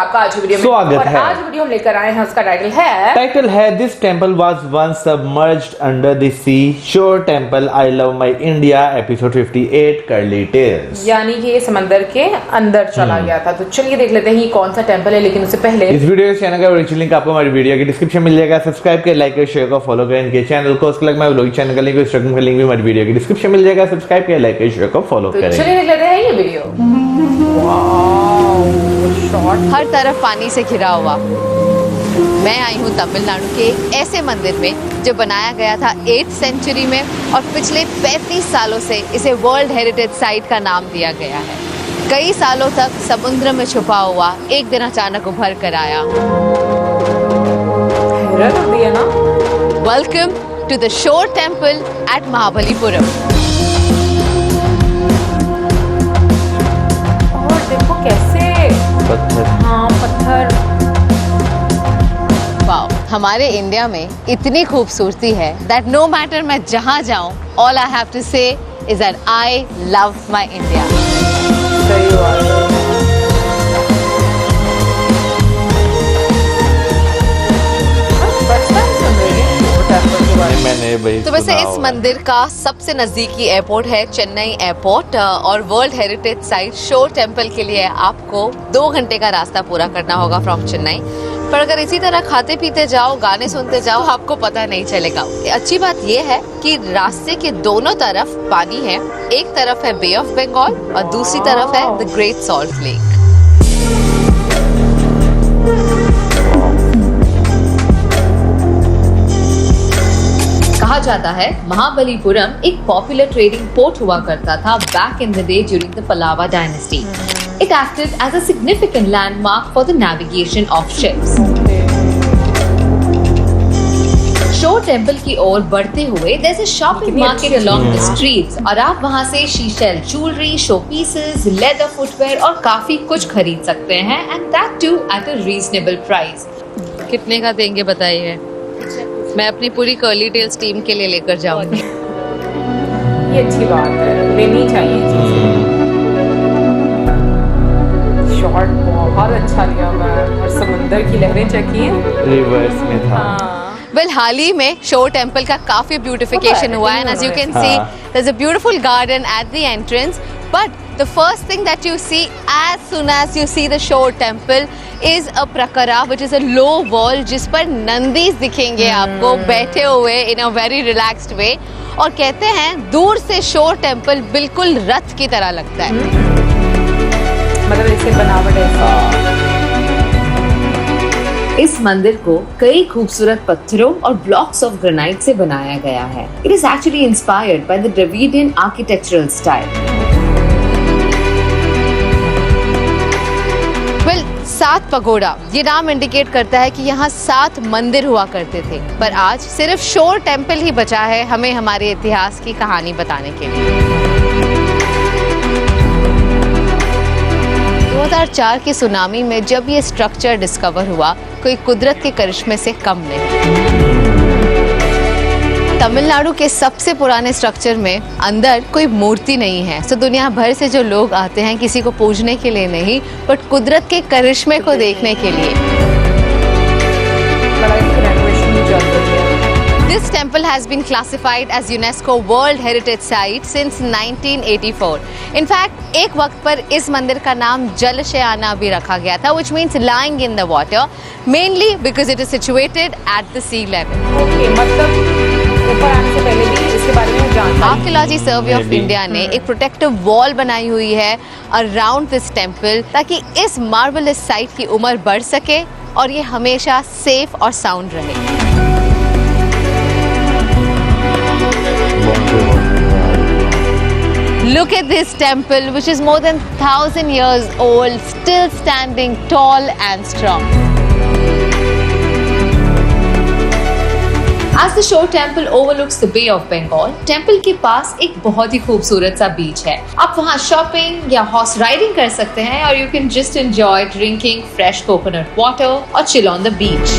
आपका आज वीडियो में स्वागत है। आज वीडियो हम लेकर आए हैं, उसका टाइटल है this temple was once submerged under the sea, shore temple, I love my India, episode 58 curly tales. यानी कि ये समंदर के अंदर चला गया था। तो चलिए देख लेते हैं ये कौन सा टेम्पल है, लेकिन उससे पहले इस वीडियो के चैनल का ओरिजिनल लिंक आपको हमारी वीडियो की डिस्क्रिप्शन मिल जाएगा। सब्सक्राइब करें, लाइक करें, शेयर करें, फॉलो करें इनके चैनल को। उसके बाद व्लॉग चैनल का लिंक, इंस्टाग्राम का लिंक भी हमारी वीडियो की डिस्क्रिप्शन मिल जाएगा। सब्सक्राइब करें, लाइक करें, शेयर करें, फॉलो तो करें। चलिए देख लेते हैं ये वीडियो। हर तरफ पानी से घिरा हुआ। मैं आई हूँ तमिलनाडु के एक ऐसे मंदिर में जो बनाया गया था 8th सेंचुरी में और पिछले 35 सालों से इसे वर्ल्ड हेरिटेज साइट का नाम दिया गया है। कई सालों तक समुद्र में छुपा हुआ एक दिन अचानक उभर कर आया। Welcome to the shore temple at Mahabalipuram. देखो कैसे पत्थर, हाँ पत्थर। वाओ, हमारे इंडिया में इतनी खूबसूरती है दैट नो मैटर मैं जहाँ जाऊँ, ऑल आई हैव टू से is that I love my India. सही बात है। मैंने भाई तो वैसे सुना इस होगा। मंदिर का सबसे नजदीकी एयरपोर्ट है चेन्नई एयरपोर्ट और वर्ल्ड हेरिटेज साइट शोर टेम्पल के लिए आपको 2 घंटे का रास्ता पूरा करना होगा फ्रॉम चेन्नई। पर अगर इसी तरह खाते पीते जाओ, गाने सुनते जाओ, आपको पता नहीं चलेगा। अच्छी बात यह है कि रास्ते के दोनों तरफ पानी है। एक तरफ है बे ऑफ बंगाल और दूसरी तरफ है द ग्रेट सॉल्ट लेक। कहा जाता है महाबलीपुरम एक पॉपुलर ट्रेडिंग पोर्ट हुआ करता था back in the day during the Pallava dynasty. It acted as a significant landmark for the navigation of ships. Shore temple की ओर बढ़ते हुए there's a shopping market along the streets और आप वहाँ से seashell jewellery, show pieces, leather footwear और काफी कुछ खरीद सकते हैं and that too at a reasonable price। कितने का देंगे बताइए? मैं अपनी पूरी कर्ली टेल्स टीम के लिए लेकर जाऊंगी। ये अच्छी बात है, लेनी चाहिए चीजें। शॉट बहुत अच्छा लिया मैं, और समुंदर की लहरें चेक की हैं। रिवर्स में था। वेल, हाल ही में शोर टेम्पल का काफी ब्यूटिफिकेशन हुआ है। As you can see there is a beautiful garden at the entrance, but the first thing that you see as soon as you see the shore temple is a prakara which is a low wall जिस पर नंदीज दिखेंगे आपको बैठे हुए इन a very relaxed वे। और कहते हैं दूर से शोर टेम्पल बिल्कुल रथ की तरह लगता है। मतलब इसे बनावट है। इस मंदिर को कई खूबसूरत पत्थरों और ब्लॉक्स ऑफ ग्रेनाइट से बनाया गया है। It is actually inspired by the Dravidian architectural style. Well, 7 pagoda ये नाम इंडिकेट करता है कि यहाँ 7 मंदिर हुआ करते थे, पर आज सिर्फ शोर टेम्पल ही बचा है हमें हमारे इतिहास की कहानी बताने के लिए। 2004 की सुनामी में जब ये स्ट्रक्चर डिस्कवर हुआ, कोई कुदरत के करिश्मे से कम नहीं। तमिलनाडु के सबसे पुराने स्ट्रक्चर में अंदर कोई मूर्ति नहीं है। सो दुनिया भर से जो लोग आते हैं किसी को पूजने के लिए नहीं, बट कुदरत के करिश्मे को देखने के लिए। This temple has been classified as UNESCO World Heritage Site since 1984. In fact, एक वक्त पर इस मंदिर का नाम जलशयाना भी रखा गया था, which means lying in the water, mainly because it is situated at the sea level. Okay, मतलब ऊपर आने से पहले भी इसके बारे में जानकारी। आर्कियोलॉजी सर्वे ऑफ इंडिया ने एक प्रोटेक्टिव वॉल बनाई हुई है अराउंड दिस टेम्पल ताकि इस मार्वलस साइट की उम्र बढ़ सके और ये हमेशा सेफ और साउंड रहे। Look at this temple, which is more than 1000 years old, still standing tall and strong. As the shore temple overlooks the Bay of Bengal, temple के पास एक बहुत ही खूबसूरत सा बीच है। आप वहाँ शॉपिंग या हॉर्स राइडिंग कर सकते हैं और you can just enjoy drinking fresh coconut water or chill on the beach.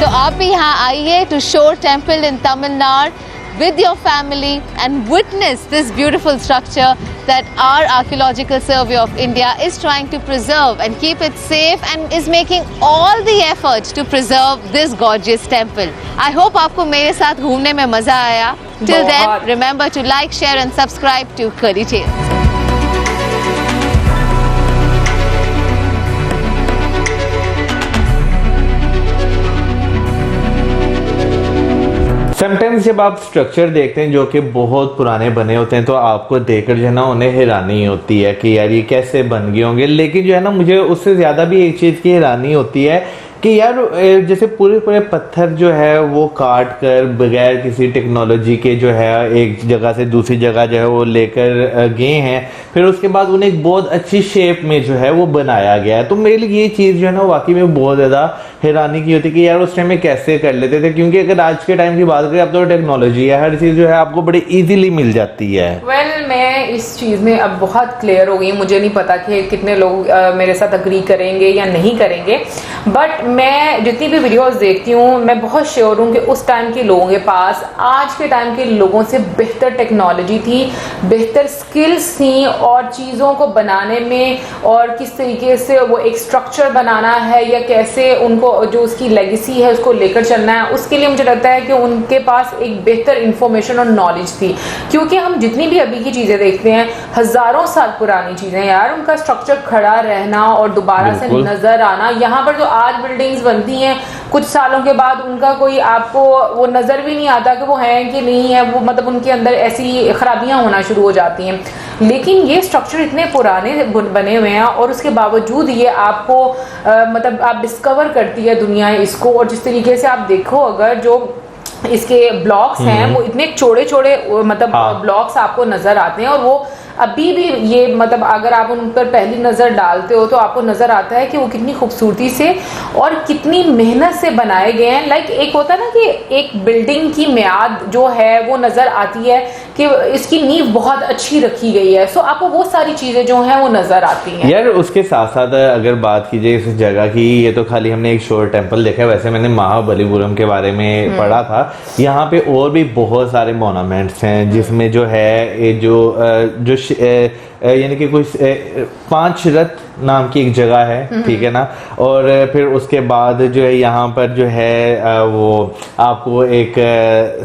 तो आप भी यहाँ आइए to Shore Temple in Tamil Nadu. with your family and witness this beautiful structure that our Archaeological Survey of India is trying to preserve and keep it safe and is making all the effort to preserve this gorgeous temple. I hope आपको मेरे साथ घूमने में मजा आया. Till then, remember to like, share and subscribe to Curly Tales. Sometimes जब आप structure देखते हैं जो कि बहुत पुराने बने होते हैं तो आपको देखकर जो है ना उन्हें हैरानी होती है कि यार ये कैसे बन गए होंगे, लेकिन जो है ना मुझे उससे ज़्यादा भी एक चीज़ की हैरानी होती है कि यार जैसे पूरे पूरे पत्थर जो है वो काट कर बगैर किसी टेक्नोलॉजी के जो है एक जगह से दूसरी जगह जो है वो लेकर गए हैं, फिर उसके बाद उन्हें एक बहुत अच्छी शेप में जो है वो बनाया गया है। तो मेरे लिए ये चीज़ जो है ना वाकई में बहुत ज़्यादा हैरानी की होती है कि यार उस टाइम में कैसे कर लेते थे, क्योंकि अगर आज के टाइम की बात करें अब तो टेक्नोलॉजी है, हर चीज़ जो है आपको बड़ी ईजीली मिल जाती है। मैं इस चीज़ में अब बहुत क्लियर हो गई, मुझे नहीं पता कि कितने लोग मेरे साथ अग्री करेंगे या नहीं करेंगे, बट मैं जितनी भी वीडियोस देखती हूँ मैं बहुत श्योर हूँ कि उस टाइम के लोगों के पास आज के टाइम के लोगों से बेहतर टेक्नोलॉजी थी, बेहतर स्किल्स थी और चीज़ों को बनाने में और किस तरीके से वो एक स्ट्रक्चर बनाना है या कैसे उनको जो उसकी लेगेसी है उसको लेकर चलना है, उसके लिए मुझे लगता है कि उनके पास एक बेहतर इंफॉर्मेशन और नॉलेज थी। क्योंकि हम जितनी भी अभी की चीज़ें देखते हैं हज़ारों साल पुरानी चीज़ें यार, उनका स्ट्रक्चर खड़ा रहना और दोबारा से नज़र आना, यहाँ पर जो आज बिल्डिंग्स बनती हैं कुछ सालों के बाद उनका कोई आपको वो नज़र भी नहीं आता कि वो हैं कि नहीं है, वो मतलब उनके अंदर ऐसी खराबियां होना शुरू हो जाती हैं। लेकिन ये स्ट्रक्चर इतने पुराने बने हुए हैं और उसके बावजूद ये आपको मतलब आप डिस्कवर करती है दुनिया इसको, और जिस तरीके से आप देखो अगर जो इसके ब्लॉक्स हैं वो इतने चौड़े चौड़े मतलब ब्लॉक्स आपको नजर आते हैं और वो अभी भी ये मतलब अगर आप उन पर पहली नज़र डालते हो तो आपको नज़र आता है कि वो कितनी खूबसूरती से और कितनी मेहनत से बनाए गए हैं। लाइक एक होता है ना कि एक बिल्डिंग की मियाद जो है वो नज़र आती है कि इसकी नींव बहुत अच्छी रखी गई है, सो आपको वो सारी चीज़ें जो हैं वो नज़र आती हैं। यार उसके साथ साथ अगर बात कीजिए इस जगह की, ये तो खाली हमने एक शोर टेम्पल देखा है, वैसे मैंने महाबलीपुरम के बारे में पढ़ा था। यहाँ पे और भी बहुत सारे मोनामेंट्स हैं जिसमें जो है जो यानी कि कुछ 5 रथ नाम की एक जगह है, ठीक है ना, और फिर उसके बाद जो है यहाँ पर जो है वो आपको एक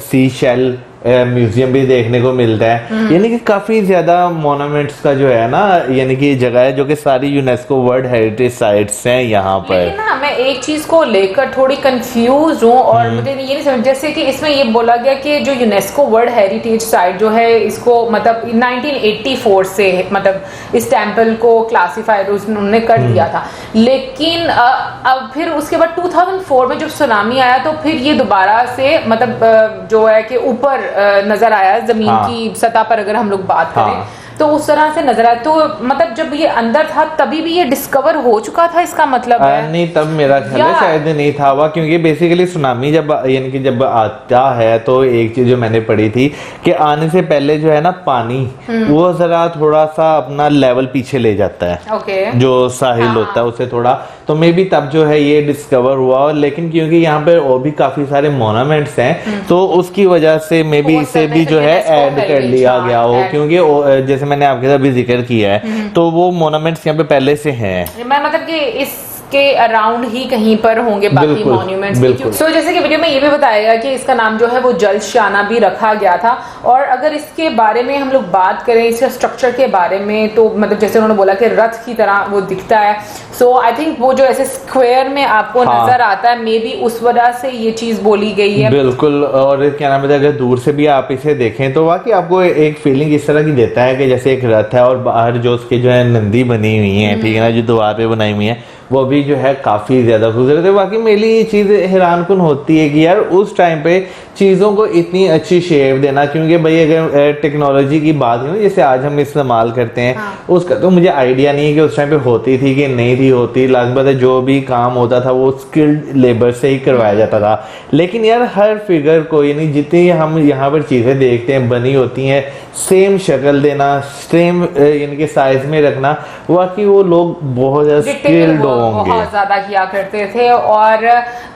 सी शेल म्यूजियम भी देखने को मिलता है। यानी कि काफी ज्यादा मोनूमेंट्स का जो है ना यानी कि जगह है जो कि सारी यूनेस्को वर्ल्ड हेरिटेज साइट्स हैं यहाँ पर। लेकिन ना मैं एक चीज को लेकर थोड़ी कंफ्यूज हूँ और मुझे ये नहीं समझ, जैसे कि इसमें ये बोला गया कि जो यूनेस्को वर्ल्ड हेरिटेज साइट जो है इसको मतलब 1984 से मतलब इस टेम्पल को क्लासिफाइड उन्होंने कर दिया था, लेकिन अब फिर उसके बाद 2004 में जब सुनामी आया तो फिर ये दोबारा से मतलब जो है कि ऊपर नजर आया जमीन की सतह पर अगर हम लोग बात करें तो उस तरह से नजर आया। तो मतलब जब ये अंदर था तभी भी ये डिस्कवर हो चुका था, इसका मतलब है? नहीं, तब मेरा ख्याल है शायद नहीं था हुआ, क्योंकि बेसिकली सुनामी जब यानी कि जब आता है तो एक चीज जो मैंने पढ़ी थी कि आने से पहले जो है ना पानी वो जरा थोड़ा सा अपना लेवल पीछे ले जाता है, जो साहिल होता है उससे थोड़ा, तो मे बी तब जो है ये डिस्कवर हुआ। लेकिन क्योंकि यहाँ पे और भी काफी सारे मोनूमेंट्स हैं तो उसकी वजह से मे बी इसे भी जो है ऐड कर लिया गया हो, क्योंकि जैसे मैंने आपके साथ भी जिक्र किया है तो वो मोनूमेंट्स यहाँ पे पहले से हैं। मैं मतलब कि इसके अराउंड ही कहीं पर होंगे बाकी मॉन्यूमेंट्स। सो जैसे कि वीडियो में ये भी बताया गया कि इसका नाम जो है वो जलशाना भी रखा गया था। और अगर इसके बारे में हम लोग बात करें इसके स्ट्रक्चर के बारे में तो मतलब जैसे उन्होंने बोला कि रथ की तरह वो दिखता है, सो आई थिंक वो जो ऐसे स्क्वायर में आपको नजर आता है, मे बी उस वजह से ये चीज बोली गई है। बिल्कुल, और क्या नाम है अगर दूर से भी आप इसे देखें तो वाकई आपको एक फीलिंग इस तरह की देता है कि जैसे एक रथ है और बाहर जो उसके जो है नंदी बनी हुई है, ठीक है ना, जो द्वार पे बनाई हुई है वो भी जो है काफी ज्यादा खूबसूरत है। बाकी मेरे लिए ये चीज हैरानकुन होती है कि यार उस टाइम पे चीजों को इतनी अच्छी शेप देना, क्योंकि भाई अगर टेक्नोलॉजी की बात करें जैसे आज हम इस्तेमाल करते हैं उसका तो मुझे आइडिया नहीं है कि उस टाइम पे होती थी कि नहीं थी होती। लाजमी बात है जो भी काम होता था वो स्किल्ड लेबर से ही करवाया जाता था। लेकिन यार हर फिगर को यानी जितनी हम यहाँ पर चीजें देखते हैं बनी होती हैं सेम शक्ल देना, सेम यानी कि साइज में रखना, वाकई वो लोग बहुत ज्यादा स्किल्ड होंगे, बहुत ज्यादा किया करते थे। और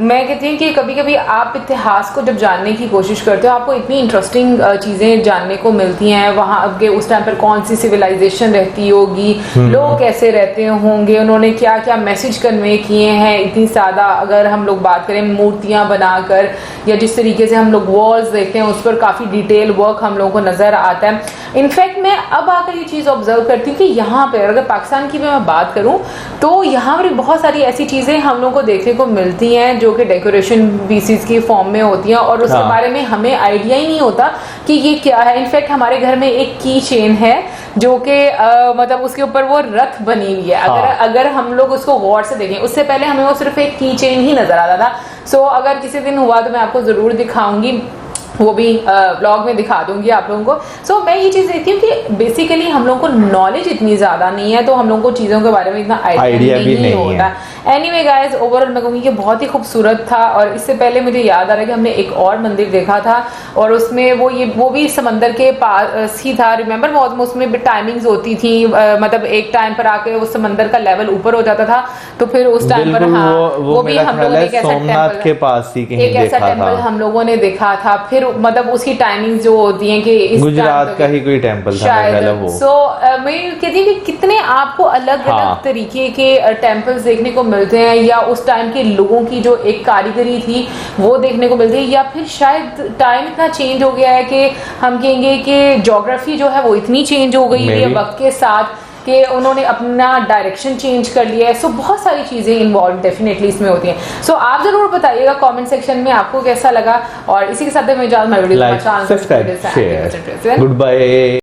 मैं कहती हूँ कि कभी कभी आप इतिहास को जब जानने की कोशिश करते हो आपको इतनी इंटरेस्टिंग चीजें जानने को मिलती हैं। वहाँ के उस टाइम पर कौन सी सिविलाइजेशन रहती होगी, लोग कैसे रहते होंगे, उन्होंने क्या क्या मैसेज कन्वे किए हैं। इतनी सादा अगर हम लोग बात करें मूर्तियां बनाकर या जिस तरीके से हम लोग वॉल्स देखते हैं उस पर काफी डिटेल वर्क हम लोगों को नजर आता है। इनफैक्ट मैं अब आकर ये चीज ऑब्जर्व करती हूँ कि यहाँ पर अगर पाकिस्तान की भी मैं बात करूँ तो यहाँ पर बहुत सारी ऐसी चीजें हम लोग को देखने को मिलती हैं जो कि डेकोरेशन पीसीस की फॉर्म में होती हैं और उसके बारे में हमें आइडिया ही नहीं होता कि ये क्या है। इनफैक्ट हमारे घर में एक की चेन है जो कि मतलब उसके ऊपर वो रथ बनी हुई है। अगर हम लोग उसको गौर से देखें, उससे पहले हमें वो सिर्फ एक की चेन ही नजर आता था। सो अगर किसी दिन हुआ तो मैं आपको जरूर दिखाऊंगी, वो भी ब्लॉग में दिखा दूंगी आप लोगों को। सो मैं ये चीज देखती हूँ कि बेसिकली हम लोगों को नॉलेज इतनी ज्यादा नहीं है तो हम लोगों को चीजों के बारे में इतना आइडिया नहीं होता। एनीवे गाइस, ओवरऑल मैं कहूँगी कि बहुत ही खूबसूरत था। और इससे पहले मुझे याद आ रहा है कि हमने एक और मंदिर देखा था और उसमें वो भी समंदर के पास ही था। रिमेम्बर उसमें भी टाइमिंग्स होती थी, मतलब एक टाइम पर आके उस समंदर का लेवल ऊपर हो जाता था तो फिर उस टाइम पर वो भी हम लोगों ने सोमनाथ के पास ही कहीं एक ऐसा टेम्पल हम लोगों ने देखा था। फिर मतलब उसकी टाइमिंग्स जो होती हैं कि इस गुजरात का ही कोई टेम्पल था शायद वो। सो मैं कहती हूँ कि कितने आपको अलग अलग तरीके के टेम्पल्स देखने को मिलते हैं या उस टाइम के लोगों की जो एक कारीगरी थी वो देखने को मिलती है। या फिर शायद टाइम इतना चेंज हो गया है कि हम कहेंगे कि ज्योग्राफी जो है वो इतनी चेंज हो गई है वक्त के साथ कि उन्होंने अपना डायरेक्शन चेंज कर लिया है। सो बहुत सारी चीजें इन्वॉल्व डेफिनेटली इसमें होती हैं। सो आप जरूर बताइएगा कमेंट सेक्शन में आपको कैसा लगा। और इसी के साथ मैं इजाजत, like subscribe share, good bye.